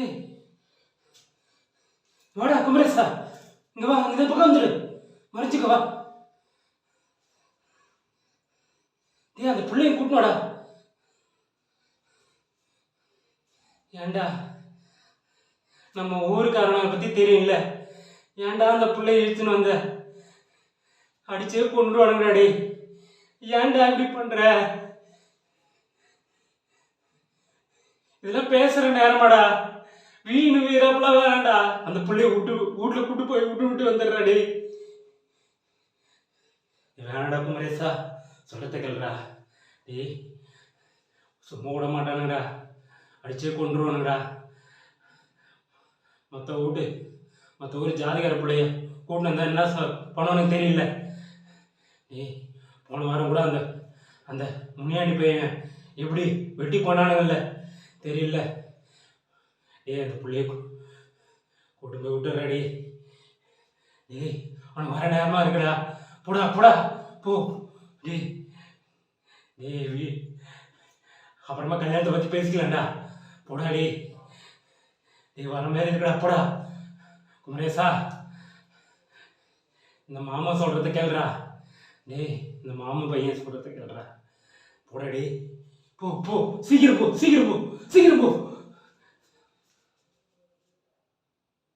ஏய் வாடா குமரேசா, இங்க வா, இந்த பக்கம் வந்துடு, மறைச்சுக்க வா. ஏன் அந்த பிள்ளைய கூட்டினோடா. ஏண்டா நம்ம ஊருக்காரனை பத்தி தெரியும்ல, ஏன்டா அந்த பிள்ளைய இழுத்துன்னு வந்த? அடிச்சே கொண்டு வானுங்கடாடி. ஏன்டா இப்படி பண்ற? இதெல்லாம் பேசுற நேரமாடா. வீணு வீரப்பெல்லாம் வேண்டாம்டா. அந்த பிள்ளைய வீட்டுல கூட்டு போய் விட்டு வந்துடுறாடி. வேணாடா குமரேசா, சொல்லத்த கேளுடா. டேய் சும்மா விட மாட்டானுங்கடா, அடிச்சே கொண்டுருவானுங்கடா. மற்ற ஊர் ஜாதிகார பிள்ளைய கூட்டின்னு வந்தா என்ன பண்ணணும்னு தெரியல. டேய் போன வாரம் கூட அந்த அந்த முனியாண்டி பையன் எப்படி வெட்டி கொண்டானுங்கல்ல தெரியல. டேய் அந்த பிள்ளைய கூட்டு போய் விட்டுறாடி. டேய் அவனுக்கு வர நேரமா இருக்குடா. போடா போடா போ. டேய் டேய் அப்புறமா கல்யாணத்தை பற்றி பேசிக்கலாம்டா. போடா டே. டேய் வர மாதிரி இருக்குடா. போடா குமரேசா, இந்த மாமா சொல்கிறத கேளுடா. டேய் இந்த மாமா பையன் சொல்கிறத கேளுடா. போடா டே. போ போ, சீக்கிரம் போ, சீக்கிரம் போ, சீக்கிரம் போ.